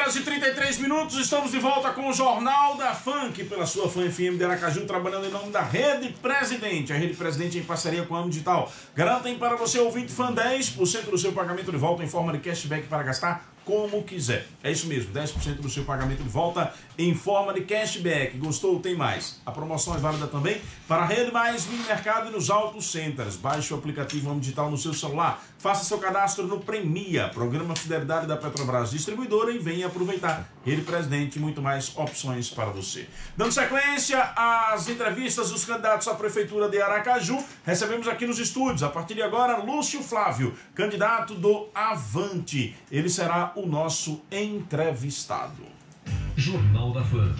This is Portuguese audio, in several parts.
horas e 33 minutos, estamos de volta com o Jornal da Funk pela sua Fã FM de Aracaju, trabalhando em nome da Rede Presidente. A Rede Presidente em parceria com a Amo Digital garantem para você, ouvinte Fã, 10% do seu pagamento de volta em forma de cashback para gastar como quiser. É isso mesmo, 10% do seu pagamento de volta em forma de cashback. Gostou? Tem mais. A promoção é válida também para a Rede Mais Mini Mercado e nos Auto Centers. Baixe o aplicativo Amo Digital no seu celular. Faça seu cadastro no Premia, Programa Fidelidade da Petrobras Distribuidora, e venha aproveitar. Rede Presidente e muito mais opções para você. Dando sequência às entrevistas dos candidatos à Prefeitura de Aracaju, recebemos aqui nos estúdios, a partir de agora, Lúcio Flávio, candidato do Avante. Ele será o nosso entrevistado. Jornal da Fã.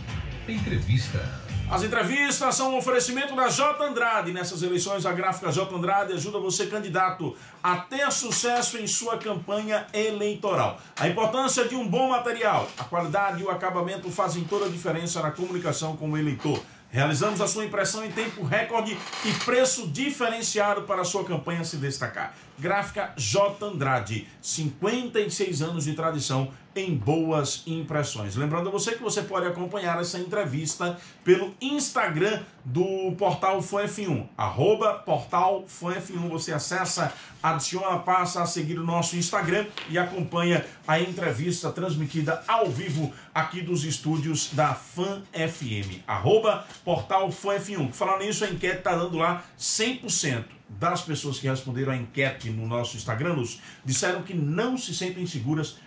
Entrevista. As entrevistas são um oferecimento da J. Andrade. Nessas eleições, a gráfica J. Andrade ajuda você, candidato, a ter sucesso em sua campanha eleitoral. A importância de um bom material, a qualidade e o acabamento fazem toda a diferença na comunicação com o eleitor. Realizamos a sua impressão em tempo recorde e preço diferenciado para a sua campanha se destacar. Gráfica J. Andrade, 56 anos de tradição em boas impressões. Lembrando a você que você pode acompanhar essa entrevista pelo Instagram do Portal Fã F1, @Portal Fã F1. Você acessa, adiciona, passa a seguir o nosso Instagram e acompanha a entrevista transmitida ao vivo aqui dos estúdios da Fã FM, @Portal Fã F1. Falando nisso, a enquete está dando lá 100%. Das pessoas que responderam a enquete no nosso Instagram disseram que não se sentem seguras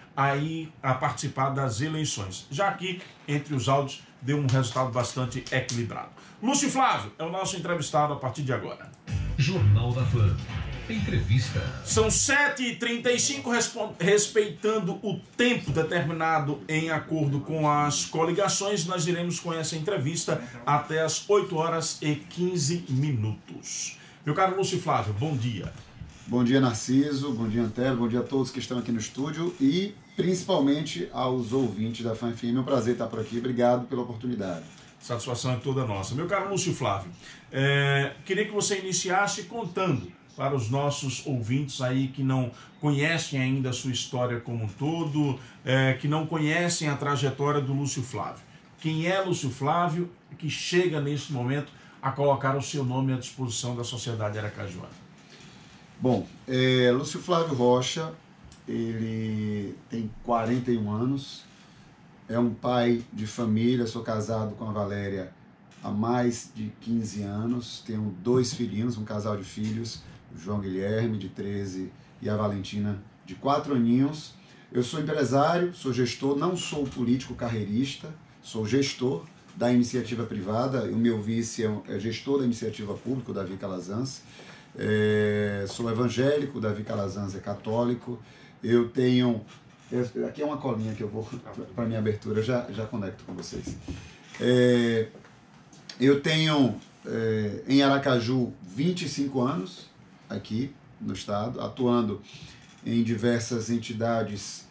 a participar das eleições. Já aqui, entre os áudios, deu um resultado bastante equilibrado. Lúcio Flávio é o nosso entrevistado a partir de agora. Jornal da Fã. Entrevista. São 7h35, respeitando o tempo determinado em acordo com as coligações. Nós iremos com essa entrevista até as 8 horas e 15 minutos. Meu caro Lúcio Flávio, bom dia. Bom dia, Narciso, bom dia, Antero, bom dia a todos que estão aqui no estúdio e principalmente aos ouvintes da Fã FM. É um prazer estar por aqui, obrigado pela oportunidade. Satisfação é toda nossa. Meu caro Lúcio Flávio, queria que você iniciasse contando para os nossos ouvintes aí que não conhecem ainda a sua história como um todo, que não conhecem a trajetória do Lúcio Flávio. Quem é Lúcio Flávio que chega neste momento a colocar o seu nome à disposição da sociedade aracajuana? Bom, Lúcio Flávio Rocha, ele tem 41 anos, é um pai de família, sou casado com a Valéria há mais de 15 anos, tenho 2 filhinhos, um casal de filhos, o João Guilherme, de 13, e a Valentina, de 4 aninhos. Eu sou empresário, sou gestor, não sou político carreirista, sou gestor da iniciativa privada. O meu vice é gestor da iniciativa pública, o Davi Calazans. Sou evangélico, o Davi Calazans é católico. Eu tenho... aqui é uma colinha que eu vou para a minha abertura, eu já conecto com vocês. Eu tenho em Aracaju 25 anos aqui no estado, atuando em diversas entidades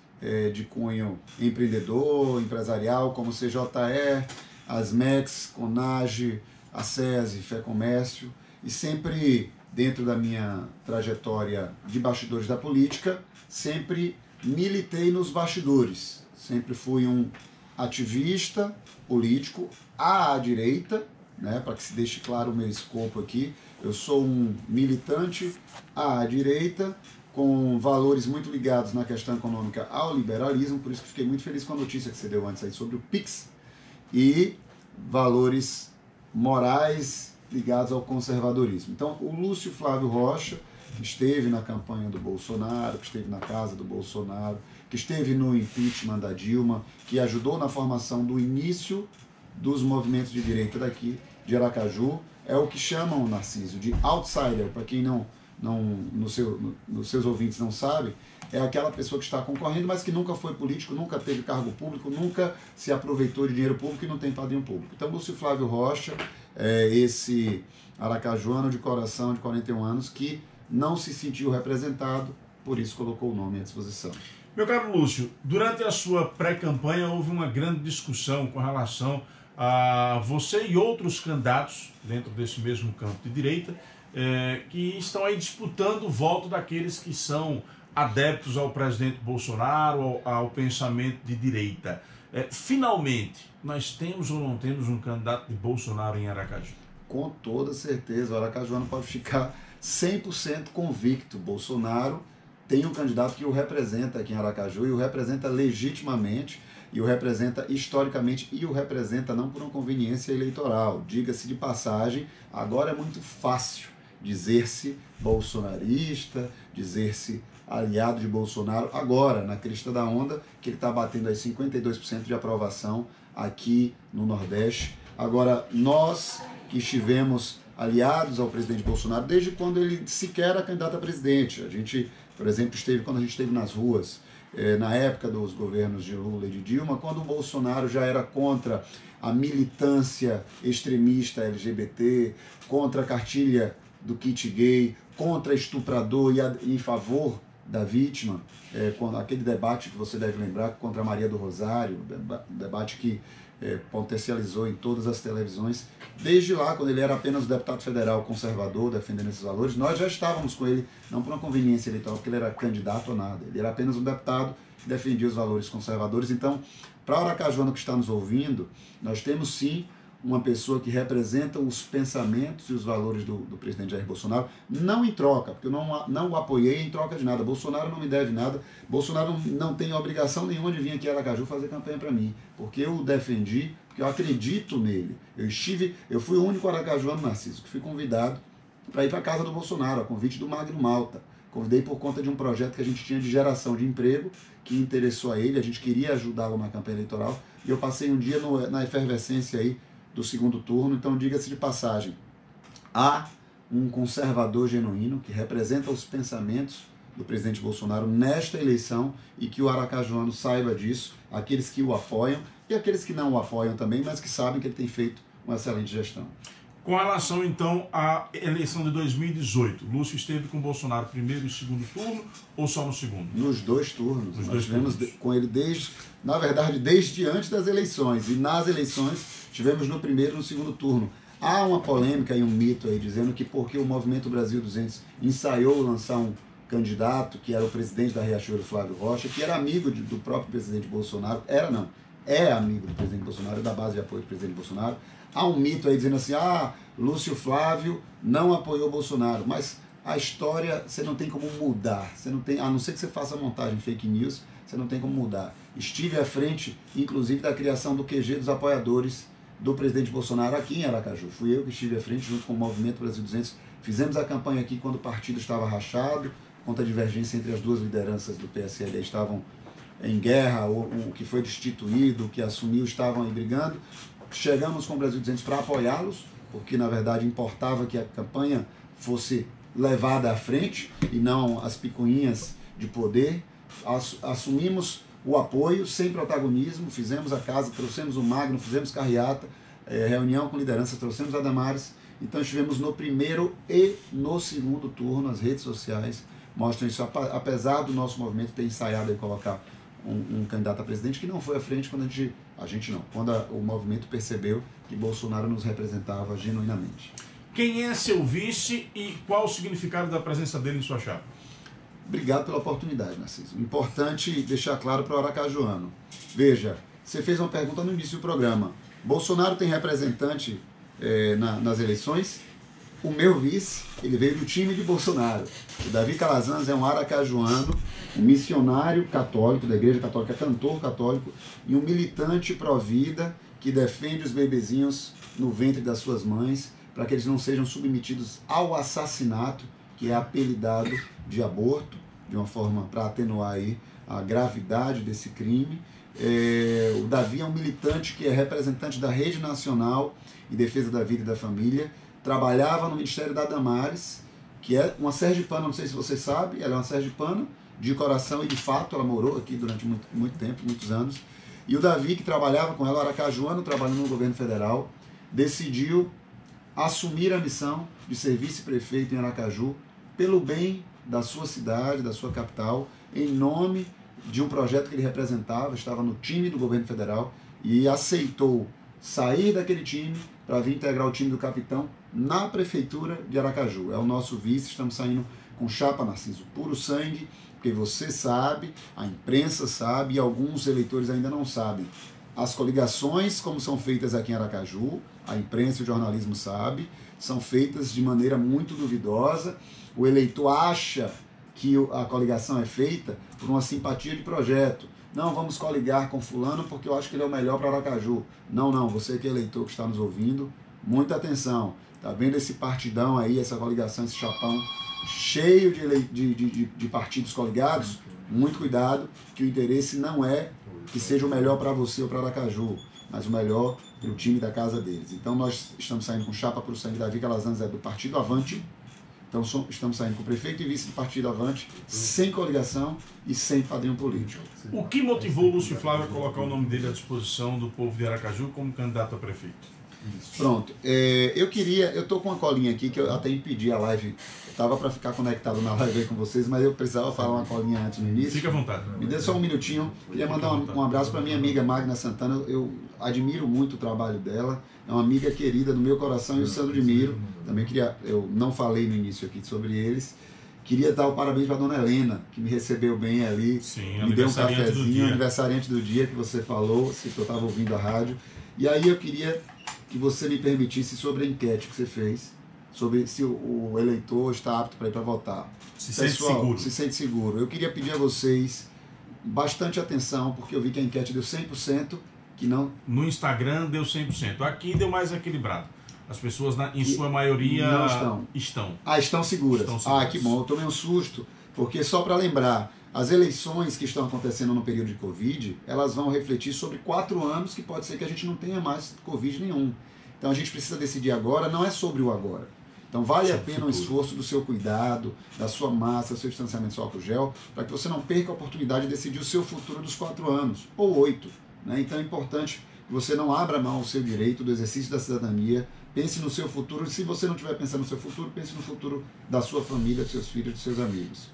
de cunho empreendedor, empresarial, como CJE, Asmex, Conage, a SESI, FEComércio, e sempre dentro da minha trajetória de bastidores da política, sempre militei nos bastidores, sempre fui um ativista político à direita, né, para que se deixe claro o meu escopo aqui. Eu sou um militante à direita, com valores muito ligados na questão econômica ao liberalismo, por isso que fiquei muito feliz com a notícia que você deu antes aí sobre o PIX, e valores morais ligados ao conservadorismo. Então, o Lúcio Flávio Rocha, que esteve na campanha do Bolsonaro, que esteve na casa do Bolsonaro, que esteve no impeachment da Dilma, que ajudou na formação do início dos movimentos de direita daqui de Aracaju, é o que chamam, Narciso, de outsider. Para quem nos seus ouvintes não sabe, é aquela pessoa que está concorrendo, mas que nunca foi político, nunca teve cargo público, nunca se aproveitou de dinheiro público e não tem padrinho público. Então, Lúcio Flávio Rocha é esse aracajuano de coração de 41 anos que não se sentiu representado, por isso colocou o nome à disposição. Meu caro Lúcio, durante a sua pré-campanha houve uma grande discussão com relação a você e outros candidatos dentro desse mesmo campo de direita, que estão aí disputando o voto daqueles que são adeptos ao presidente Bolsonaro, ao pensamento de direita. Finalmente, nós temos ou não temos um candidato de Bolsonaro em Aracaju? Com toda certeza, o aracajuano pode ficar 100% convicto. Bolsonaro tem um candidato que o representa aqui em Aracaju e o representa legitimamente, e o representa historicamente, e o representa não por uma conveniência eleitoral. Diga-se de passagem, agora é muito fácil dizer-se bolsonarista, dizer-se aliado de Bolsonaro, agora, na crista da onda, que ele está batendo aí 52% de aprovação aqui no Nordeste. Agora, nós que estivemos aliados ao presidente Bolsonaro desde quando ele sequer era candidato a presidente. A gente, por exemplo, quando a gente esteve nas ruas, na época dos governos de Lula e de Dilma, quando o Bolsonaro já era contra a militância extremista LGBT, contra a cartilha do kit gay, contra estuprador e em favor da vítima, aquele debate que você deve lembrar contra a Maria do Rosário, debate que potencializou em todas as televisões. Desde lá, quando ele era apenas deputado federal conservador, defendendo esses valores, nós já estávamos com ele, não por uma conveniência eleitoral, porque ele era candidato a nada, ele era apenas um deputado que defendia os valores conservadores. Então, para o aracajuano que está nos ouvindo, nós temos sim uma pessoa que representa os pensamentos e os valores do presidente Jair Bolsonaro, não em troca, porque eu não o apoiei em troca de nada. Bolsonaro não me deve nada, Bolsonaro não tem obrigação nenhuma de vir aqui a Aracaju fazer campanha para mim, porque eu o defendi, porque eu acredito nele. Eu fui o único aracajuano, Narciso, que fui convidado para ir para a casa do Bolsonaro, a convite do Magno Malta. Convidei por conta de um projeto que a gente tinha de geração de emprego, que interessou a ele, a gente queria ajudá-lo na campanha eleitoral, e eu passei um dia na efervescência aí do segundo turno. Então, diga-se de passagem, há um conservador genuíno que representa os pensamentos do presidente Bolsonaro nesta eleição, e que o aracajuano saiba disso, aqueles que o apoiam e aqueles que não o apoiam também, mas que sabem que ele tem feito uma excelente gestão. Com relação, então, à eleição de 2018, Lúcio esteve com o Bolsonaro primeiro e segundo turno, ou só no segundo? Nos dois turnos. Nós estivemos com ele desde antes das eleições, e nas eleições tivemos no primeiro e no segundo turno. Há uma polêmica e um mito aí dizendo que porque o Movimento Brasil 200 ensaiou lançar um candidato que era o presidente da Riachuelo, Flávio Rocha, que era amigo do próprio presidente Bolsonaro, é amigo do presidente Bolsonaro, da base de apoio do presidente Bolsonaro. Há um mito aí dizendo assim, Lúcio Flávio não apoiou Bolsonaro, mas a história você não tem como mudar, você não tem, a não ser que você faça montagem fake news, você não tem como mudar. Estive à frente, inclusive, da criação do QG dos apoiadores do presidente Bolsonaro aqui em Aracaju. Fui eu que estive à frente, junto com o Movimento Brasil 200. Fizemos a campanha aqui quando o partido estava rachado, contra a divergência entre as duas lideranças do PSL estavam em guerra, o que foi destituído, o que assumiu, estavam aí brigando. Chegamos com o Brasil 200 para apoiá-los, porque na verdade importava que a campanha fosse levada à frente e não as picuinhas de poder. Assumimos o apoio sem protagonismo, fizemos a casa, trouxemos o Magno, fizemos carreata, reunião com lideranças, trouxemos a Damares. Então estivemos no primeiro e no segundo turno. As redes sociais mostram isso, apesar do nosso movimento ter ensaiado em colocar um candidato a presidente que não foi à frente quando quando o movimento percebeu que Bolsonaro nos representava genuinamente. Quem é seu vice e qual o significado da presença dele em sua chapa? Obrigado pela oportunidade, Narciso. Importante deixar claro para o aracajuano. Veja, você fez uma pergunta no início do programa. Bolsonaro tem representante nas eleições? O meu vice, ele veio do time de Bolsonaro. O Davi Calazans é um aracajuano, um missionário católico da Igreja Católica, cantor católico e um militante pró-vida que defende os bebezinhos no ventre das suas mães para que eles não sejam submetidos ao assassinato, que é apelidado de aborto, de uma forma para atenuar aí a gravidade desse crime. O Davi é um militante que é representante da Rede Nacional em Defesa da Vida e da Família, trabalhava no Ministério da Damares, que é uma sergipana, não sei se você sabe, ela é uma sergipana de coração e de fato ela morou aqui durante muito tempo, muitos anos. E o Davi, que trabalhava com ela, aracajuano, trabalhando no governo federal, decidiu assumir a missão de ser vice-prefeito em Aracaju pelo bem da sua cidade, da sua capital, em nome de um projeto que ele representava, estava no time do governo federal e aceitou sair daquele time para vir integrar o time do capitão na prefeitura de Aracaju. É o nosso vice, estamos saindo com chapa, Narciso, puro sangue, porque você sabe, a imprensa sabe e alguns eleitores ainda não sabem. As coligações, como são feitas aqui em Aracaju, a imprensa e o jornalismo sabe, são feitas de maneira muito duvidosa. O eleitor acha que a coligação é feita por uma simpatia de projeto. Não, vamos coligar com fulano porque eu acho que ele é o melhor para Aracaju. Não, não, você que é eleitor que está nos ouvindo, muita atenção. Está vendo esse partidão aí, essa coligação, esse chapão cheio de partidos coligados? Muito cuidado, que o interesse não é que seja o melhor para você ou para Aracaju, mas o melhor para o time da casa deles. Então nós estamos saindo com chapa para o sangue. Davi Calazans é do Partido Avante. Então estamos saindo com o prefeito e vice do Partido Avante, sem coligação e sem padrinho político. O que motivou o Lúcio Flávio a colocar o nome dele à disposição do povo de Aracaju como candidato a prefeito? Pronto, eu estou com uma colinha aqui que eu até impedi a live, estava para ficar conectado na live aí com vocês, mas eu precisava falar uma colinha antes no início. Fica à vontade. Me dê só um minutinho, queria mandar um abraço para minha amiga Magna Santana, eu admiro muito o trabalho dela, é uma amiga querida do meu coração, e o Sandro de Miro, também eu não falei no início aqui sobre eles. Queria dar o parabéns para a dona Helena, que me recebeu bem ali. Sim, me deu um cafezinho, aniversariante do dia que você falou, se eu estava ouvindo a rádio. E aí eu queria que você me permitisse sobre a enquete que você fez, sobre se o eleitor está apto para ir para votar. Se sente seguro. Se sente seguro. Eu queria pedir a vocês bastante atenção, porque eu vi que a enquete deu 100%, que não... No Instagram deu 100%. Aqui deu mais equilibrado. As pessoas, em sua maioria, não estão. Estão seguras. Que bom. Eu tomei um susto, porque só para lembrar, as eleições que estão acontecendo no período de Covid, elas vão refletir sobre 4 anos que pode ser que a gente não tenha mais Covid nenhum. Então a gente precisa decidir agora, não é sobre o agora. Então vale a pena o esforço do seu cuidado, da sua massa, do seu distanciamento, do seu álcool gel, para que você não perca a oportunidade de decidir o seu futuro dos 4 anos, ou 8. Né? Então é importante que você não abra mão do seu direito, do exercício da cidadania, pense no seu futuro. Se você não estiver pensando no seu futuro, pense no futuro da sua família, dos seus filhos, dos seus amigos.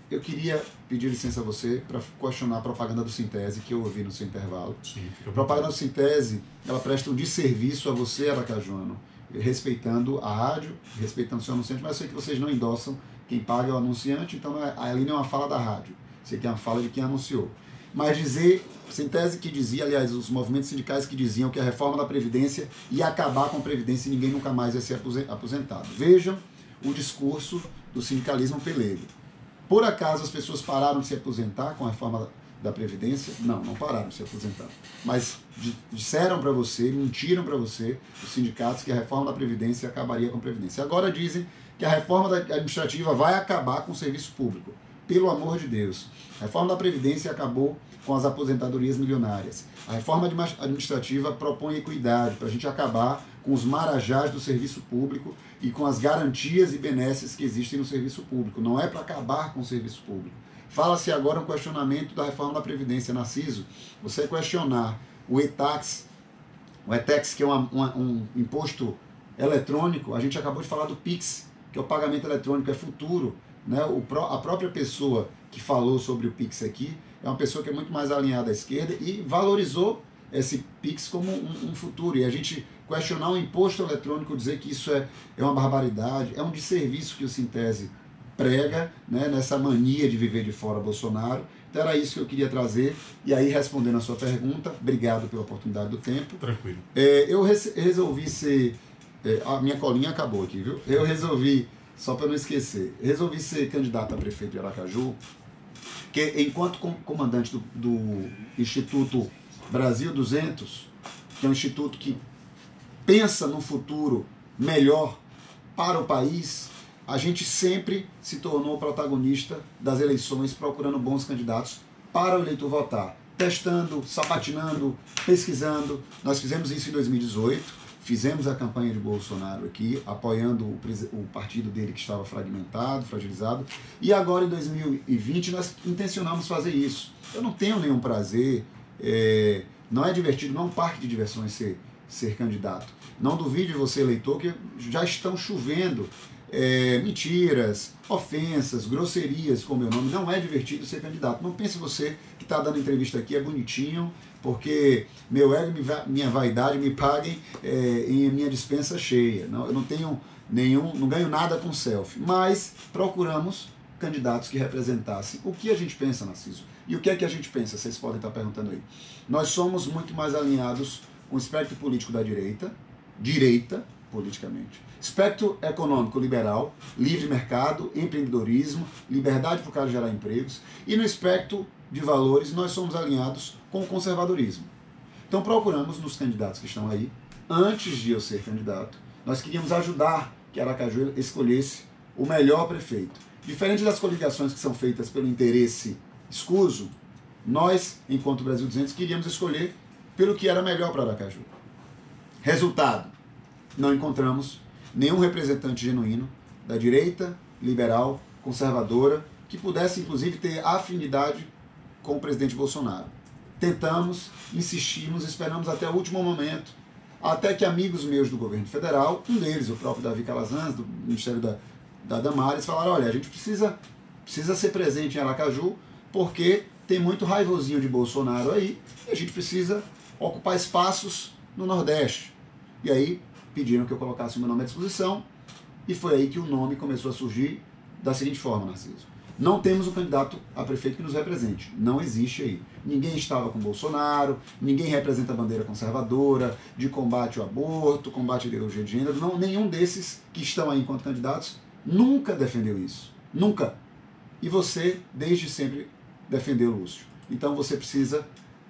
Eu queria pedir licença a você para questionar a propaganda do Sintese que eu ouvi no seu intervalo. Sim, a propaganda do Sintese, ela presta um desserviço a você, aracajuano, respeitando a rádio, respeitando o seu anunciante, mas eu sei que vocês não endossam quem paga é o anunciante, então ali não é uma fala da rádio, sei que é uma fala de quem anunciou. Mas dizer, Sintese que dizia, aliás, os movimentos sindicais que diziam que a reforma da Previdência ia acabar com a Previdência e ninguém nunca mais ia ser aposentado. Vejam o discurso do sindicalismo pelego. Por acaso as pessoas pararam de se aposentar com a reforma da Previdência? Não, não pararam de se aposentar. Mas disseram para você, mentiram para você, os sindicatos, que a reforma da Previdência acabaria com a Previdência. Agora dizem que a reforma administrativa vai acabar com o serviço público. Pelo amor de Deus. A reforma da Previdência acabou com as aposentadorias milionárias. A reforma administrativa propõe equidade para a gente acabar com os marajás do serviço público e com as garantias e benesses que existem no serviço público. Não é para acabar com o serviço público. Fala-se agora um questionamento da reforma da Previdência. Narciso, você questionar o ETAX, que é um imposto eletrônico, a gente acabou de falar do PIX, que é o pagamento eletrônico, é futuro. Né? A própria pessoa que falou sobre o PIX aqui é uma pessoa que é muito mais alinhada à esquerda e valorizou esse PIX como um futuro. E a gente questionar o imposto eletrônico, dizer que isso é uma barbaridade, é um desserviço que o Sintese prega, né, nessa mania de viver de fora Bolsonaro. Então era isso que eu queria trazer. E aí, respondendo a sua pergunta, obrigado pela oportunidade do tempo. Tranquilo. Eu resolvi ser... a minha colinha acabou aqui, viu? Eu resolvi, só para não esquecer, resolvi ser candidato a prefeito de Aracaju, que enquanto comandante do Instituto Brasil 200, que é um instituto que pensa no futuro melhor para o país, a gente sempre se tornou protagonista das eleições, procurando bons candidatos para o eleitor votar, testando, sabatinando, pesquisando. Nós fizemos isso em 2018, fizemos a campanha de Bolsonaro aqui, apoiando o partido dele que estava fragmentado, fragilizado, e agora em 2020 nós intencionamos fazer isso. Eu não tenho nenhum prazer, não é divertido, não é um parque de diversões ser candidato. Não duvide você, eleitor, que já estão chovendo mentiras, ofensas, grosserias com o meu nome. Não é divertido ser candidato. Não pense você que está dando entrevista aqui é bonitinho, porque meu ego e minha vaidade me paguem em minha dispensa cheia. Não, eu não tenho não ganho nada com selfie, mas procuramos candidatos que representassem o que a gente pensa, Narciso. E o que é que a gente pensa? Vocês podem estar perguntando aí. Nós somos muito mais alinhados com o espectro político da direita politicamente, espectro econômico liberal, livre mercado, empreendedorismo, liberdade para o cara gerar empregos, e no espectro de valores nós somos alinhados com o conservadorismo. Então procuramos nos candidatos que estão aí, antes de eu ser candidato, nós queríamos ajudar que Aracaju escolhesse o melhor prefeito. Diferente das coligações que são feitas pelo interesse escuso, nós, enquanto Brasil 200, queríamos escolher pelo que era melhor para Aracaju. Resultado, não encontramos nenhum representante genuíno da direita, liberal, conservadora, que pudesse, inclusive, ter afinidade com o presidente Bolsonaro. Tentamos, insistimos, esperamos até o último momento, até que amigos meus do governo federal, um deles, o próprio Davi Calazans, do Ministério da Damares, falaram, olha, a gente precisa ser presente em Aracaju, porque tem muito raivosinho de Bolsonaro aí, e a gente precisa ocupar espaços no Nordeste. E aí pediram que eu colocasse o meu nome à disposição, e foi aí que o nome começou a surgir da seguinte forma, Narciso. Não temos um candidato a prefeito que nos represente. Não existe aí. Ninguém estava com Bolsonaro, ninguém representa a bandeira conservadora, de combate ao aborto, combate à ideologia de gênero. Não, nenhum desses que estão aí enquanto candidatos nunca defendeu isso. Nunca. E você, desde sempre, defendeu, Lúcio. Então você precisa,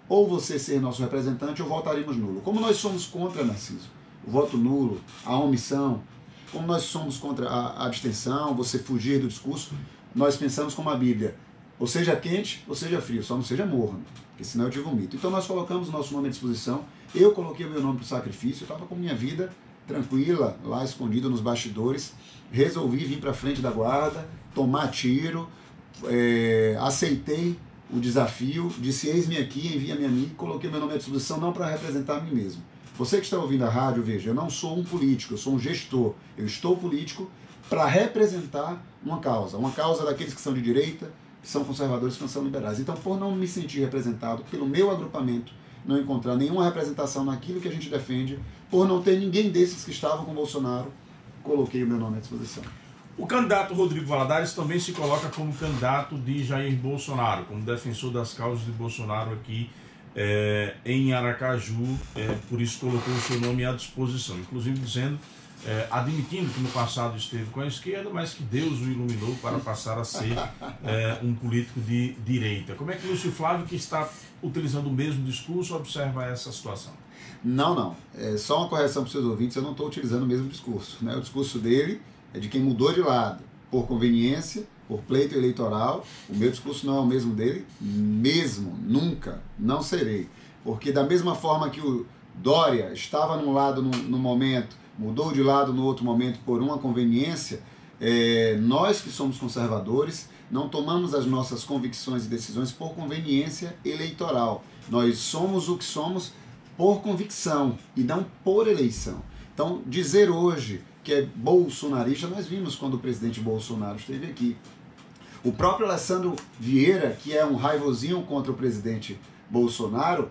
ou você ser nosso representante, ou votaremos nulo. Como nós somos contra, Narciso, o voto nulo, a omissão, como nós somos contra a abstenção, você fugir do discurso, nós pensamos como a Bíblia, ou seja quente, ou seja frio, só não seja morno, porque senão eu te vomito. Então nós colocamos o nosso nome à disposição, eu coloquei o meu nome para o sacrifício, eu estava com minha vida tranquila, lá escondido nos bastidores, resolvi vir para frente da guarda, tomar tiro, aceitei o desafio, disse eis-me aqui, envia-me a mim, coloquei meu nome à disposição não para representar a mim mesmo. Você que está ouvindo a rádio, veja, eu não sou um político, eu sou um gestor, eu estou político para representar uma causa daqueles que são de direita, que são conservadores, que são liberais. Então, por não me sentir representado pelo meu agrupamento, não encontrar nenhuma representação naquilo que a gente defende, por não ter ninguém desses que estavam com Bolsonaro, coloquei o meu nome à disposição. O candidato Rodrigo Valadares também se coloca como candidato de Jair Bolsonaro, como defensor das causas de Bolsonaro aqui em Aracaju, por isso colocou o seu nome à disposição, inclusive dizendo, admitindo que no passado esteve com a esquerda, mas que Deus o iluminou para passar a ser um político de direita. Como é que Lúcio Flávio, que está utilizando o mesmo discurso, observa essa situação? Não. Só uma correção para os seus ouvintes, eu não estou utilizando o mesmo discurso. Né? O discurso dele é de quem mudou de lado, por conveniência, por pleito eleitoral. O meu discurso não é o mesmo dele, nunca, não serei. Porque da mesma forma que o Dória estava num lado no momento, mudou de lado no outro momento por uma conveniência, nós que somos conservadores não tomamos as nossas convicções e decisões por conveniência eleitoral. Nós somos o que somos por convicção e não por eleição. Então, dizer hoje que é bolsonarista, nós vimos quando o presidente Bolsonaro esteve aqui. O próprio Alessandro Vieira, que é um raivosinho contra o presidente Bolsonaro,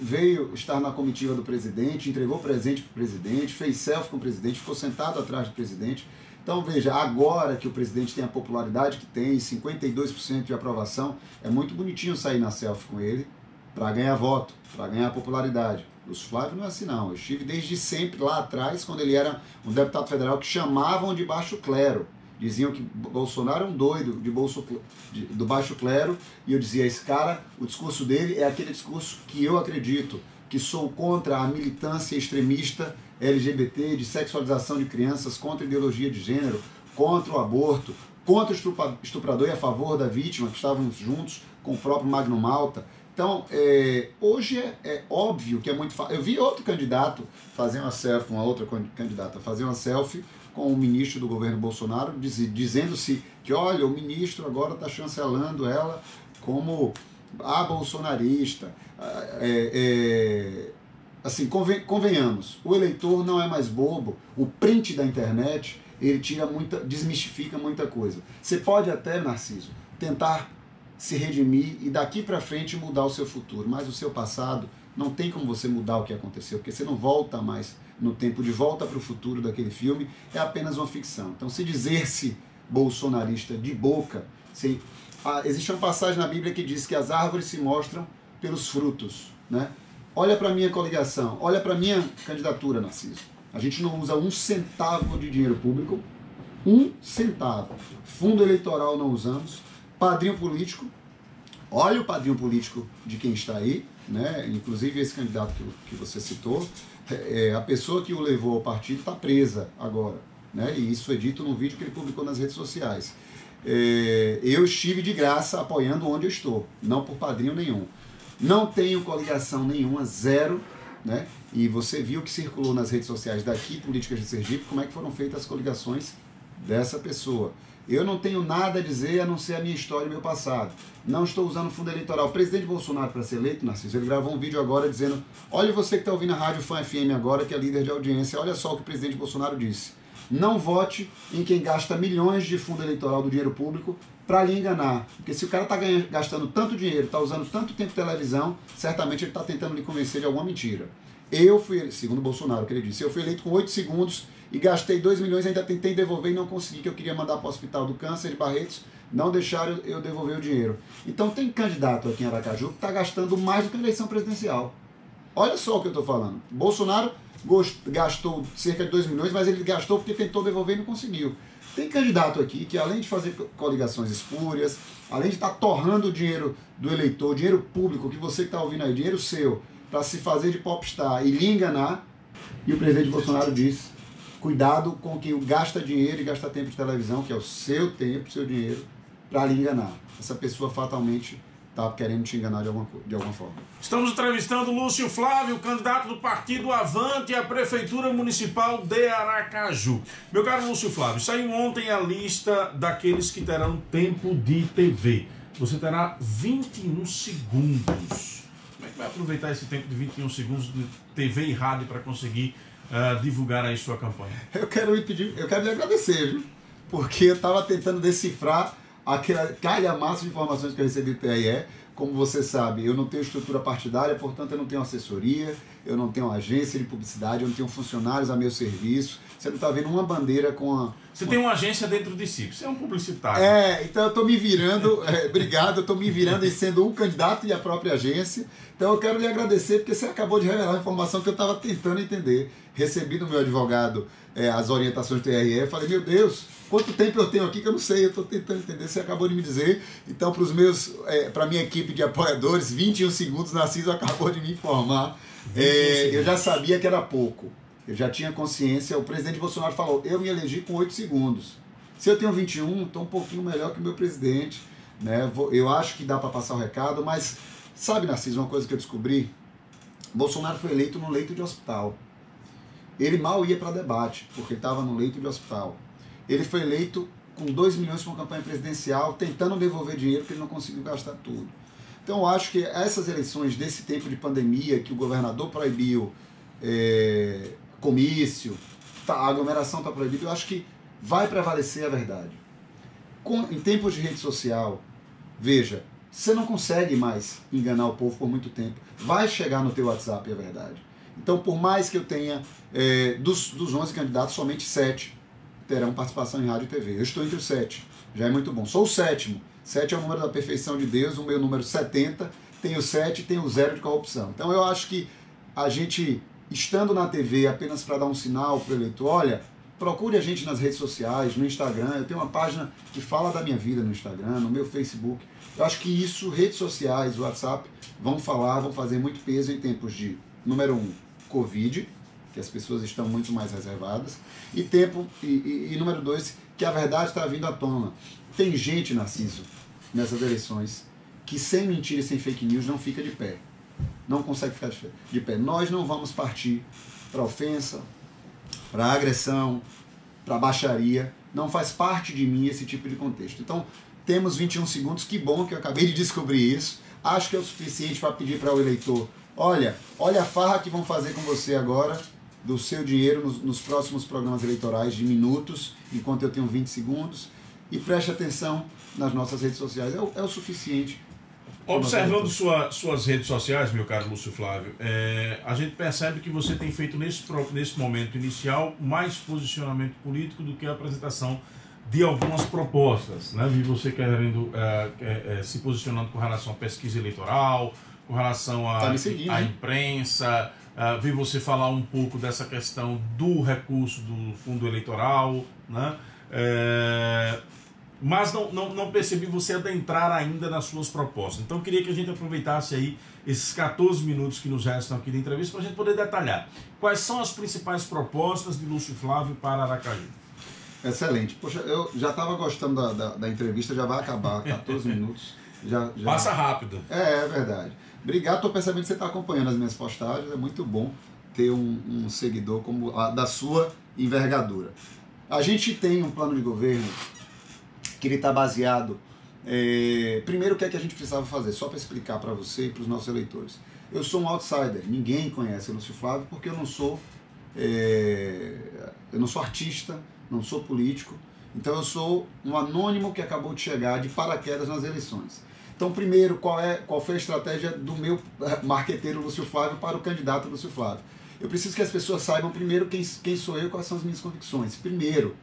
veio estar na comitiva do presidente, entregou presente para o presidente, fez selfie com o presidente, ficou sentado atrás do presidente. Então veja, agora que o presidente tem a popularidade que tem, 52% de aprovação, é muito bonitinho sair na selfie com ele para ganhar voto, para ganhar popularidade. Lúcio Flávio não é assim não, eu estive desde sempre lá atrás, quando ele era um deputado federal que chamavam de baixo clero. Diziam que Bolsonaro é um doido do baixo clero, e eu dizia, esse cara, o discurso dele é aquele discurso que eu acredito, que sou contra a militância extremista LGBT, de sexualização de crianças, contra a ideologia de gênero, contra o aborto, contra o estuprador e a favor da vítima, que estávamos juntos com o próprio Magno Malta. Então, hoje é óbvio que é muito fácil. Eu vi outro candidato fazer uma selfie, uma outra candidata fazer uma selfie com o ministro do governo Bolsonaro, dizendo-se que, olha, o ministro agora está chancelando ela como a bolsonarista. Assim, convenhamos, o eleitor não é mais bobo, o print da internet, ele desmistifica muita coisa. Você pode até, Narciso, tentar se redimir e daqui para frente mudar o seu futuro, mas o seu passado não tem como você mudar o que aconteceu, porque você não volta mais no tempo. De Volta para o Futuro daquele filme é apenas uma ficção. Então, se dizer-se bolsonarista de boca. Existe uma passagem na Bíblia que diz que as árvores se mostram pelos frutos, né? Olha para a minha coligação, olha para a minha candidatura, Narciso. A gente não usa 1 centavo de dinheiro público, 1 centavo. Fundo eleitoral não usamos, padrinho político, olha o padrinho político de quem está aí, né? Inclusive esse candidato que você citou, a pessoa que o levou ao partido está presa agora, né? E isso foi dito num vídeo que ele publicou nas redes sociais. Eu estive de graça apoiando onde eu estou, não por padrinho nenhum. Não tenho coligação nenhuma, zero, né? E você viu que circulou nas redes sociais daqui, Políticas de Sergipe, como é que foram feitas as coligações dessa pessoa. Eu não tenho nada a dizer a não ser a minha história e meu passado. Não estou usando fundo eleitoral. O presidente Bolsonaro, para ser eleito, Narciso, ele gravou um vídeo agora dizendo: olha você que está ouvindo a Rádio Fã FM agora, que é líder de audiência, olha só o que o presidente Bolsonaro disse. Não vote em quem gasta milhões de fundo eleitoral do dinheiro público para lhe enganar. Porque se o cara está gastando tanto dinheiro, está usando tanto tempo de televisão, certamente ele está tentando lhe convencer de alguma mentira. Eu fui, segundo o Bolsonaro, que ele disse, eu fui eleito com 8 segundos e gastei 2 milhões, ainda tentei devolver e não consegui, que eu queria mandar para o Hospital do Câncer de Barretos, não deixaram eu devolver o dinheiro. Então tem candidato aqui em Aracaju que está gastando mais do que a eleição presidencial. Olha só o que eu estou falando. Bolsonaro gastou cerca de 2 milhões, mas ele gastou porque tentou devolver e não conseguiu. Tem candidato aqui que, além de fazer coligações espúrias, além de estar torrando o dinheiro do eleitor, dinheiro público, que você que está ouvindo aí, dinheiro seu, para se fazer de popstar e lhe enganar, e o presidente Bolsonaro diz: cuidado com quem gasta dinheiro e gasta tempo de televisão, que é o seu tempo, seu dinheiro, para lhe enganar. Essa pessoa fatalmente está querendo te enganar de alguma forma. Estamos entrevistando Lúcio Flávio, candidato do Partido Avante à Prefeitura Municipal de Aracaju. Meu caro Lúcio Flávio, saiu ontem a lista daqueles que terão tempo de TV. Você terá 21 segundos. Como é que vai aproveitar esse tempo de 21 segundos de TV e rádio para conseguir divulgar aí sua campanha? Eu quero lhe agradecer, viu? Porque eu estava tentando decifrar aquela calhamaço de informações que eu recebi do TRE. Como você sabe, eu não tenho estrutura partidária, portanto eu não tenho assessoria, eu não tenho agência de publicidade, eu não tenho funcionários a meu serviço. Você não está vendo uma bandeira com a... Você tem uma agência dentro de si, você é um publicitário. Então eu estou me virando, obrigado, eu estou me virando em sendo um candidato e a própria agência. Então eu quero lhe agradecer porque você acabou de revelar a informação que eu estava tentando entender. Recebi do meu advogado as orientações do TRE, falei, meu Deus, quanto tempo eu tenho aqui que eu não sei, eu estou tentando entender, você acabou de me dizer. Então, para a minha equipe de apoiadores, 21 segundos, Narciso acabou de me informar. Eu já sabia que era pouco, eu já tinha consciência. O presidente Bolsonaro falou, eu me elegi com 8 segundos. Se eu tenho 21, estou um pouquinho melhor que o meu presidente, né? Eu acho que dá para passar o recado, mas sabe, Narciso, uma coisa que eu descobri? Bolsonaro foi eleito no leito de hospital. Ele mal ia para debate, porque ele estava no leito de hospital. Ele foi eleito com 2 milhões para uma campanha presidencial, tentando devolver dinheiro que ele não conseguiu gastar tudo. Então eu acho que essas eleições desse tempo de pandemia, que o governador proibiu comício, a aglomeração está proibida, eu acho que vai prevalecer a verdade. Em tempos de rede social, veja, você não consegue mais enganar o povo por muito tempo. Vai chegar no teu WhatsApp a verdade. Então, por mais que eu tenha, dos 11 candidatos, somente 7 terão participação em rádio e TV. Eu estou entre os 7, já é muito bom. Sou o 7º. 7 é o número da perfeição de Deus, o meu número 70, tenho 7, tenho 0 de corrupção. Então eu acho que a gente, estando na TV apenas para dar um sinal para o eleitor, olha, procure a gente nas redes sociais, no Instagram, eu tenho uma página que fala da minha vida no Instagram, no meu Facebook. Eu acho que isso, redes sociais, WhatsApp, vão fazer muito peso em tempos de, número 1, Covid, que as pessoas estão muito mais reservadas, e número 2, que a verdade está vindo à tona. Tem gente, Narciso, nessas eleições, que sem mentira e sem fake news não fica de pé. Não consegue ficar de pé. Nós não vamos partir para ofensa, para agressão, para baixaria. Não faz parte de mim esse tipo de contexto. Então, temos 21 segundos. Que bom que eu acabei de descobrir isso. Acho que é o suficiente para pedir para o eleitor, olha a farra que vão fazer com você agora, do seu dinheiro nos próximos programas eleitorais de minutos, enquanto eu tenho 20 segundos, e preste atenção nas nossas redes sociais. É o suficiente. Observando suas redes sociais, meu caro Lúcio Flávio, a gente percebe que você tem feito nesse momento inicial mais posicionamento político do que a apresentação de algumas propostas, né? Vi você querendo se posicionando com relação à pesquisa eleitoral, com relação à imprensa, vi você falar um pouco dessa questão do recurso do fundo eleitoral, né? Mas não percebi você adentrar ainda nas suas propostas. Então eu queria que a gente aproveitasse aí esses 14 minutos que nos restam aqui da entrevista para a gente poder detalhar quais são as principais propostas de Lúcio Flávio para Aracaju. Excelente. Poxa, eu já estava gostando da entrevista, já vai acabar, 14 minutos. Já... Passa rápido. É verdade. Obrigado, estou percebendo que você está acompanhando as minhas postagens, é muito bom ter um seguidor como da sua envergadura. A gente tem um plano de governo que ele está baseado... primeiro, o que é que a gente precisava fazer? Só para explicar para você e para os nossos eleitores. Eu sou um outsider, ninguém conhece o Lúcio Flávio porque eu não sou artista, não sou político, então eu sou um anônimo que acabou de chegar de paraquedas nas eleições. Então, primeiro, qual foi a estratégia do meu marqueteiro Lúcio Flávio para o candidato Lúcio Flávio? Eu preciso que as pessoas saibam primeiro quem sou eu e quais são as minhas convicções. Primeiro,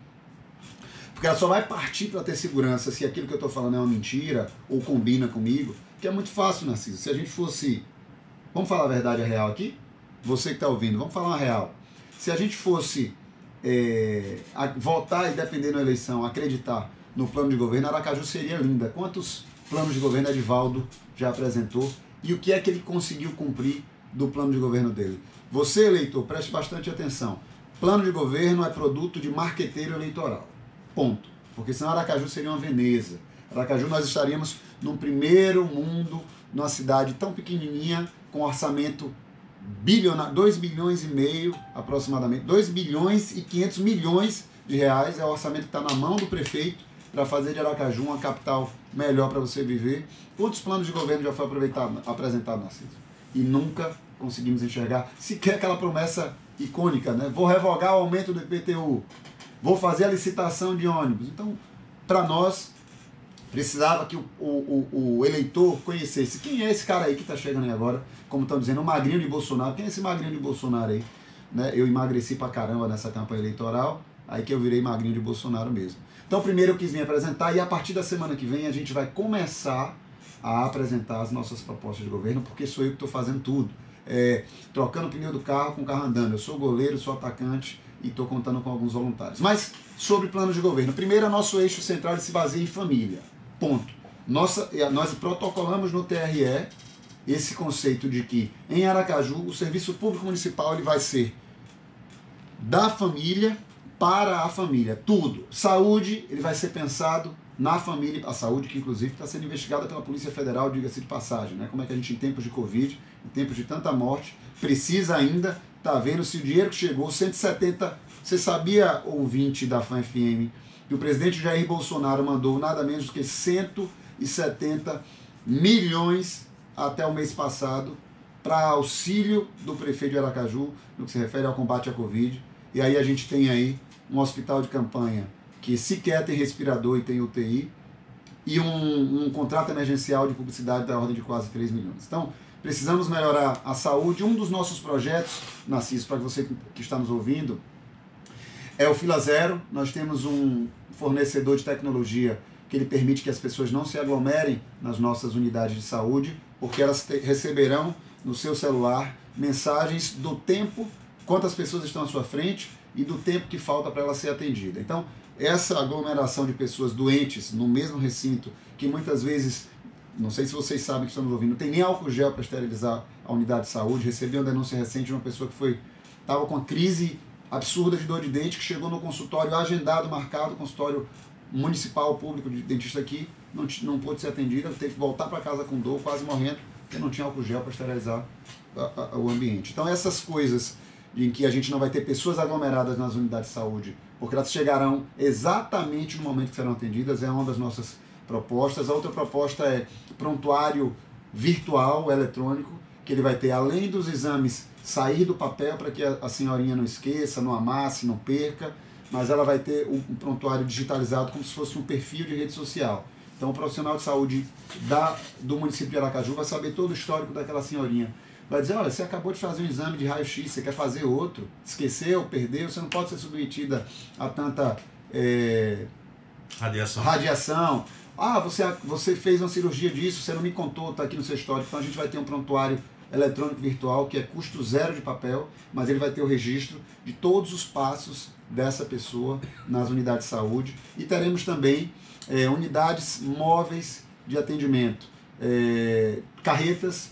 porque ela só vai partir para ter segurança se aquilo que eu estou falando é uma mentira ou combina comigo, que é muito fácil, Narciso. Se a gente fosse... Vamos falar a verdade, a real aqui? Você que está ouvindo, vamos falar uma real. Se a gente fosse votar e depender da eleição, acreditar no plano de governo, Aracaju seria linda. Quantos planos de governo Edivaldo já apresentou e o que é que ele conseguiu cumprir do plano de governo dele? Você, eleitor, preste bastante atenção. Plano de governo é produto de marqueteiro eleitoral. Ponto. Porque senão Aracaju seria uma Veneza. Aracaju nós estaríamos num primeiro mundo, numa cidade tão pequenininha, com orçamento bilionário, 2 bilhões e meio aproximadamente, 2 bilhões e 500 milhões de reais é o orçamento que está na mão do prefeito para fazer de Aracaju uma capital melhor para você viver. Quantos planos de governo já foi apresentado, Narciso? E nunca conseguimos enxergar sequer aquela promessa icônica, né? Vou revogar o aumento do IPTU, vou fazer a licitação de ônibus. Então, para nós, precisava que o eleitor conhecesse quem é esse cara aí que está chegando aí agora, como estão dizendo, o magrinho de Bolsonaro. Quem é esse magrinho de Bolsonaro aí? Né? Eu emagreci pra caramba nessa campanha eleitoral, aí que eu virei magrinho de Bolsonaro mesmo. Então, primeiro eu quis vir apresentar, e a partir da semana que vem a gente vai começar a apresentar as nossas propostas de governo, porque sou eu que estou fazendo tudo. Trocando o pneu do carro com o carro andando. Eu sou goleiro, sou atacante e estou contando com alguns voluntários. Mas, sobre planos de governo. Primeiro, nosso eixo central se baseia em família. Ponto. Nós protocolamos no TRE esse conceito de que em Aracaju o serviço público municipal ele vai ser da família para a família. Tudo. Saúde, ele vai ser pensado na família. A saúde que inclusive está sendo investigada pela Polícia Federal, diga-se de passagem. Né? Como é que a gente em tempos de Covid, em tempos de tanta morte, precisa ainda estar vendo se o dinheiro que chegou, 170... Você sabia, ouvinte da FAN FM, que o presidente Jair Bolsonaro mandou nada menos do que 170 milhões até o mês passado para auxílio do prefeito de Aracaju no que se refere ao combate à Covid. E aí a gente tem aí um hospital de campanha que sequer tem respirador e tem UTI e um contrato emergencial de publicidade da ordem de quase 3 milhões. Então, precisamos melhorar a saúde. Um dos nossos projetos, Narciso, para você que está nos ouvindo, é o Fila Zero. Nós temos um fornecedor de tecnologia que ele permite que as pessoas não se aglomerem nas nossas unidades de saúde, porque elas receberão no seu celular mensagens do tempo, quantas pessoas estão à sua frente e do tempo que falta para ela ser atendida. Então, essa aglomeração de pessoas doentes no mesmo recinto, que muitas vezes, não sei se vocês sabem que estão nos ouvindo, não tem nem álcool gel para esterilizar a unidade de saúde. Recebi uma denúncia recente de uma pessoa que estava com uma crise absurda de dor de dente, que chegou no consultório agendado, marcado, consultório municipal, público de dentista aqui, não pôde ser atendida, teve que voltar para casa com dor, quase morrendo, porque não tinha álcool gel para esterilizar o ambiente. Então essas coisas em que a gente não vai ter pessoas aglomeradas nas unidades de saúde, porque elas chegarão exatamente no momento que serão atendidas, é uma das nossas propostas. A outra proposta é prontuário virtual, eletrônico, que ele vai ter, além dos exames, sair do papel para que a senhorinha não esqueça, não amasse, não perca, mas ela vai ter um prontuário digitalizado como se fosse um perfil de rede social. Então o profissional de saúde do município de Aracaju vai saber todo o histórico daquela senhorinha. Vai dizer, olha, você acabou de fazer um exame de raio-x, você quer fazer outro, esqueceu, perdeu, você não pode ser submetida a tanta Radiação. Ah, você fez uma cirurgia disso, você não me contou, está aqui no seu histórico. Então a gente vai ter um prontuário eletrônico virtual que é custo zero de papel, mas ele vai ter o registro de todos os passos dessa pessoa nas unidades de saúde. E teremos também unidades móveis de atendimento, carretas,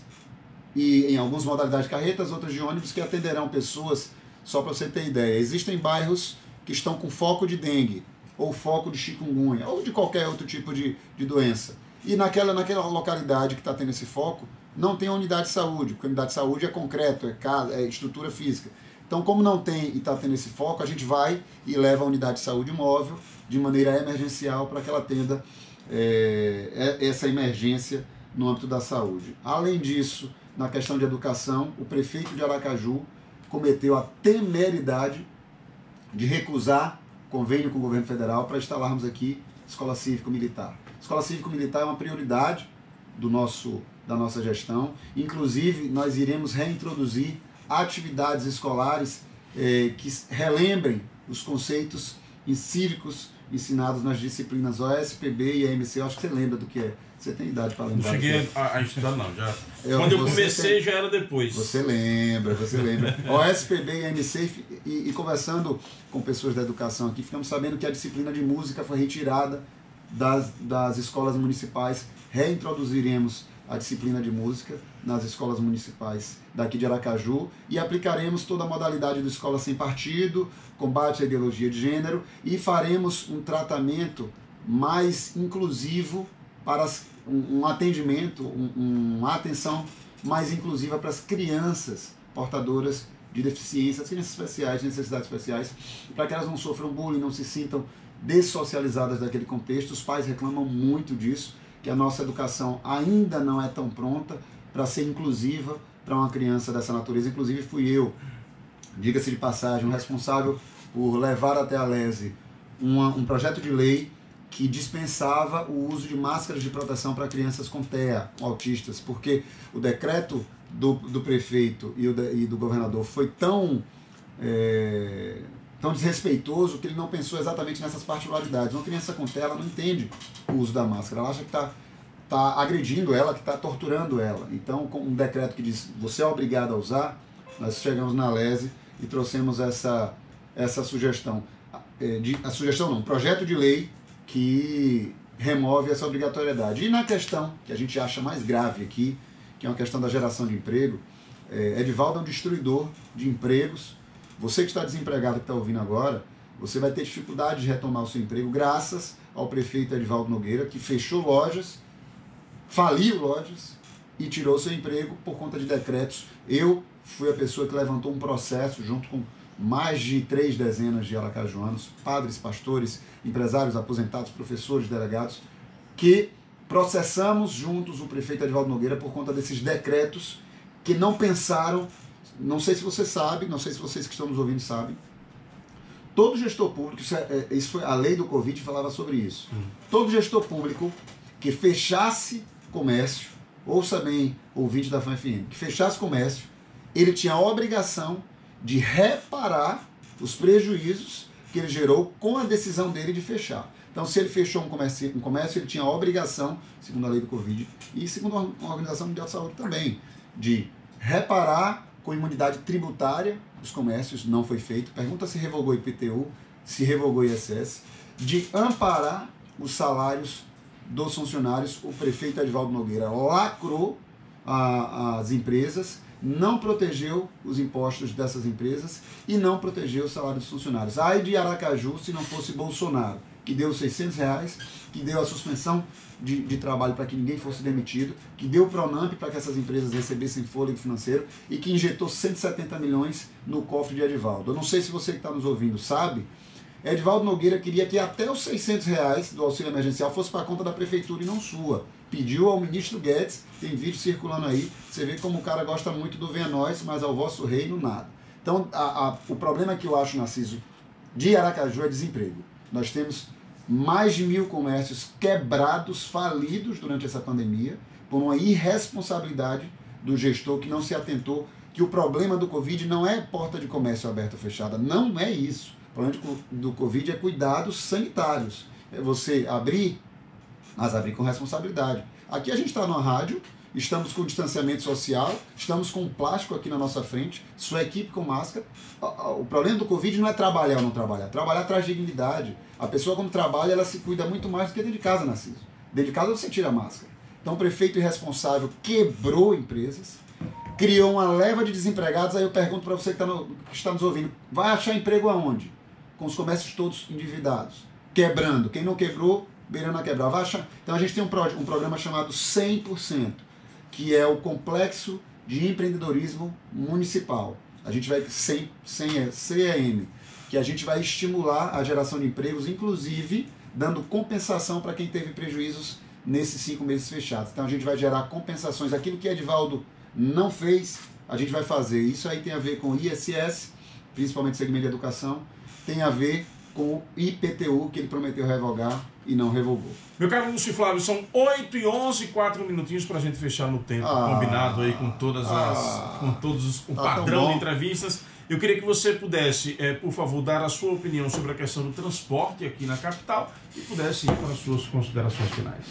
e em algumas modalidades de carretas, outras de ônibus, que atenderão pessoas, só para você ter ideia. Existem bairros que estão com foco de dengue, ou foco de chikungunya, ou de qualquer outro tipo de doença. E naquela localidade que está tendo esse foco, não tem unidade de saúde, porque a unidade de saúde é concreto, é casa, é estrutura física. Então, como não tem e está tendo esse foco, a gente vai e leva a unidade de saúde móvel de maneira emergencial para que ela atenda essa emergência no âmbito da saúde. Além disso, na questão de educação, o prefeito de Aracaju cometeu a temeridade de recusar convênio com o governo federal para instalarmos aqui Escola Cívico-Militar. Escola Cívico-Militar é uma prioridade da nossa gestão. Inclusive, nós iremos reintroduzir atividades escolares que relembrem os conceitos cívicos ensinados nas disciplinas OSPB e AMC. Eu acho que você lembra do que é. Você tem idade para lembrar? Não cheguei a estudar, não. Quando eu comecei, já era depois. Você lembra. OSPB e AMC, e conversando com pessoas da educação aqui, ficamos sabendo que a disciplina de música foi retirada das escolas municipais. Reintroduziremos a disciplina de música nas escolas municipais daqui de Aracaju e aplicaremos toda a modalidade do Escola Sem Partido, combate à ideologia de gênero, e faremos um tratamento mais inclusivo para um atendimento, uma atenção mais inclusiva para as crianças portadoras de deficiências, crianças especiais, de necessidades especiais, para que elas não sofram bullying, não se sintam dessocializadas daquele contexto. Os pais reclamam muito disso, que a nossa educação ainda não é tão pronta para ser inclusiva para uma criança dessa natureza. Inclusive fui eu, diga-se de passagem, o responsável por levar até a LESE um projeto de lei que dispensava o uso de máscaras de proteção para crianças com TEA, autistas, porque o decreto do prefeito e do governador foi tão desrespeitoso que ele não pensou exatamente nessas particularidades. Uma criança com TEA, ela não entende o uso da máscara, ela acha que está agredindo ela, que está torturando ela. Então, com um decreto que diz você é obrigado a usar, nós chegamos na LESE e trouxemos essa sugestão. Um projeto de lei que remove essa obrigatoriedade. E na questão que a gente acha mais grave aqui, que é uma questão da geração de emprego, Edivaldo é um destruidor de empregos. Você que está desempregado, que está ouvindo agora, você vai ter dificuldade de retomar o seu emprego graças ao prefeito Edivaldo Nogueira, que fechou lojas, faliu lojas e tirou seu emprego por conta de decretos. Eu fui a pessoa que levantou um processo junto com mais de 3 dezenas de aracajuanos, padres, pastores, empresários, aposentados, professores, delegados, que processamos juntos o prefeito Edivaldo Nogueira por conta desses decretos que não pensaram. Não sei se você sabe, não sei se vocês que estão nos ouvindo sabem, todo gestor público, isso foi a lei do Covid falava sobre isso, todo gestor público que fechasse comércio, ouça bem, ouvinte da FAN-FM, que fechasse comércio, ele tinha a obrigação de reparar os prejuízos que ele gerou com a decisão dele de fechar. Então, se ele fechou um comércio, ele tinha a obrigação, segundo a lei do Covid, e segundo a Organização Mundial de Saúde também, de reparar com imunidade tributária os comércios. Não foi feito. Pergunta se revogou IPTU, se revogou ISS, de amparar os salários dos funcionários. O prefeito Edivaldo Nogueira lacrou as empresas, não protegeu os impostos dessas empresas e não protegeu o salário dos funcionários. Ai de Aracaju se não fosse Bolsonaro, que deu R$600, que deu a suspensão de trabalho para que ninguém fosse demitido, que deu o Pronamp para que essas empresas recebessem fôlego financeiro e que injetou 170 milhões no cofre de Edivaldo. Eu não sei se você que está nos ouvindo sabe, Edivaldo Nogueira queria que até os R$600 do auxílio emergencial fosse para a conta da prefeitura e não sua. Pediu ao ministro Guedes, tem vídeo circulando aí, você vê como o cara gosta muito do venha nós, mas ao vosso reino nada. Então, o problema que eu acho, Narciso, de Aracaju é desemprego. Nós temos mais de 1.000 comércios quebrados, falidos durante essa pandemia, por uma irresponsabilidade do gestor que não se atentou que o problema do Covid não é porta de comércio aberta ou fechada, não é isso. O problema do Covid é cuidados sanitários. você abrir, mas abrir com responsabilidade. Aqui a gente está numa rádio, estamos com distanciamento social, estamos com plástico aqui na nossa frente, sua equipe com máscara. O problema do Covid não é trabalhar ou não trabalhar. Trabalhar traz dignidade. A pessoa, quando trabalha, ela se cuida muito mais do que dentro de casa, Narciso. Dentro de casa você tira a máscara. Então o prefeito irresponsável quebrou empresas, criou uma leva de desempregados. Aí eu pergunto para você que está nos ouvindo, vai achar emprego aonde? Com os comércios todos endividados, quebrando. Quem não quebrou, beirando a quebrar. Vai achar. Então a gente tem um programa chamado 100%, que é o Complexo de Empreendedorismo Municipal. A gente vai, CEM, que a gente vai estimular a geração de empregos, inclusive dando compensação para quem teve prejuízos nesses 5 meses fechados. Então a gente vai gerar compensações. Aquilo que Edivaldo não fez, a gente vai fazer. Isso aí tem a ver com ISS, principalmente segmento de educação, tem a ver com o IPTU, que ele prometeu revogar e não revogou. Meu caro Lúcio Flávio, são 8h11, 4 minutinhos para a gente fechar no tempo combinado aí com todos o padrão de entrevistas. Eu queria que você pudesse, por favor, dar a sua opinião sobre a questão do transporte aqui na capital e pudesse ir para as suas considerações finais.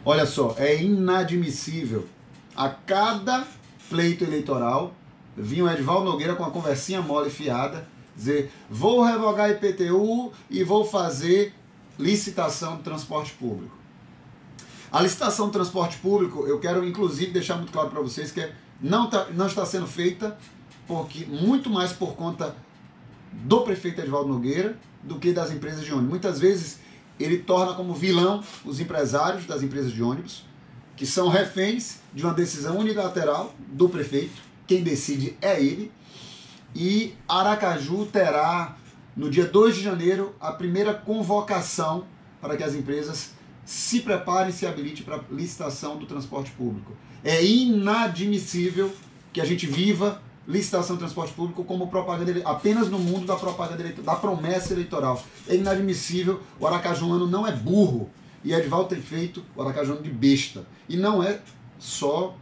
Olha só, é inadmissível. A cada pleito eleitoral, vinha o Edivaldo Nogueira com uma conversinha mole fiada, dizer, vou revogar IPTU e vou fazer licitação de transporte público. A licitação de transporte público, eu quero inclusive deixar muito claro para vocês que não está sendo feita muito mais por conta do prefeito Edivaldo Nogueira do que das empresas de ônibus. Muitas vezes ele torna como vilão os empresários das empresas de ônibus, que são reféns de uma decisão unilateral do prefeito. Quem decide é ele. E Aracaju terá, no dia 2 de janeiro, a primeira convocação para que as empresas se preparem e se habilitem para a licitação do transporte público. É inadmissível que a gente viva licitação de transporte público como propaganda apenas no mundo da propaganda da promessa eleitoral. É inadmissível. O aracajuano não é burro. E Edivaldo tem feito o aracajuano de besta. E não é só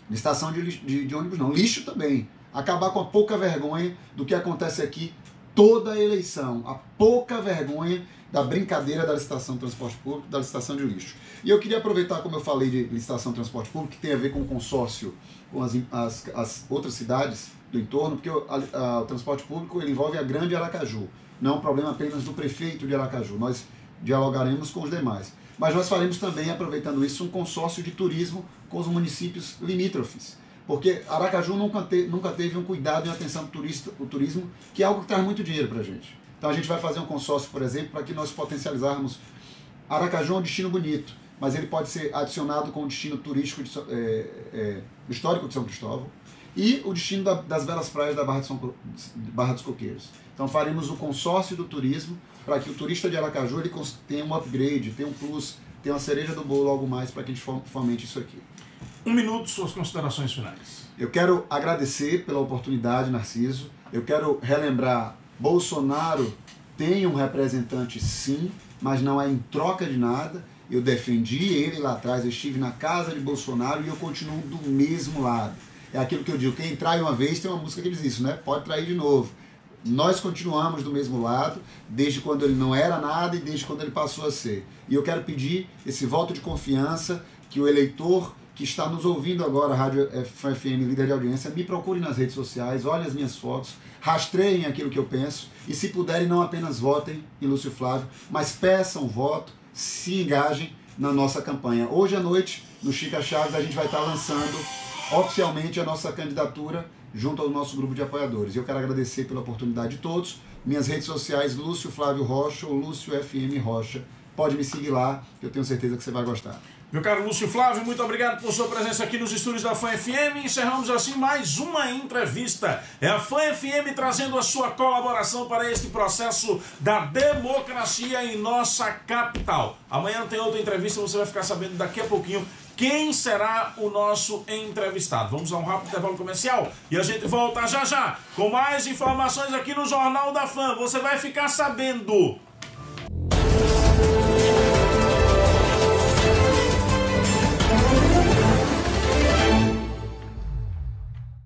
licitação de ônibus, não. Lixo também. Acabar com a pouca vergonha do que acontece aqui toda a eleição. A pouca vergonha da brincadeira da licitação de transporte público, da licitação de lixo. E eu queria aproveitar, como eu falei de licitação de transporte público, que tem a ver com o consórcio com as outras cidades do entorno, porque o transporte público ele envolve a grande Aracaju. Não é um problema apenas do prefeito de Aracaju. Nós dialogaremos com os demais. Mas nós faremos também, aproveitando isso, um consórcio de turismo com os municípios limítrofes. Porque Aracaju nunca teve um cuidado em atenção ao turismo, que é algo que traz muito dinheiro para a gente. Então a gente vai fazer um consórcio, por exemplo, para que nós potencializarmos. Aracaju é um destino bonito, mas ele pode ser adicionado com o destino turístico histórico de São Cristóvão e o destino das belas praias da Barra dos Coqueiros. Então faremos o consórcio do turismo para que o turista de Aracaju ele tenha um upgrade, tenha um plus, tenha uma cereja do bolo, algo mais para que a gente fomente isso aqui. 1 minuto, suas considerações finais. Eu quero agradecer pela oportunidade, Narciso. Eu quero relembrar, Bolsonaro tem um representante sim, mas não é em troca de nada. Eu defendi ele lá atrás, eu estive na casa de Bolsonaro e eu continuo do mesmo lado. É aquilo que eu digo, quem trai uma vez tem uma música que diz isso, né? Pode trair de novo. Nós continuamos do mesmo lado, desde quando ele não era nada e desde quando ele passou a ser. E eu quero pedir esse voto de confiança, que o eleitor que está nos ouvindo agora, Rádio FM, líder de audiência, me procure nas redes sociais, olhem as minhas fotos, rastreiem aquilo que eu penso e, se puderem, não apenas votem em Lúcio Flávio, mas peçam voto, se engajem na nossa campanha. Hoje à noite, no Chica Chaves, a gente vai estar lançando oficialmente a nossa candidatura junto ao nosso grupo de apoiadores. Eu quero agradecer pela oportunidade de todos. Minhas redes sociais, Lúcio Flávio Rocha ou Lúcio FM Rocha. Pode me seguir lá, que eu tenho certeza que você vai gostar. Meu caro Lúcio Flávio, muito obrigado por sua presença aqui nos estúdios da Fã FM. Encerramos assim mais uma entrevista. É a Fã FM trazendo a sua colaboração para este processo da democracia em nossa capital. Amanhã tem outra entrevista, você vai ficar sabendo daqui a pouquinho quem será o nosso entrevistado. Vamos a um rápido intervalo comercial e a gente volta já já com mais informações aqui no Jornal da Fã. Você vai ficar sabendo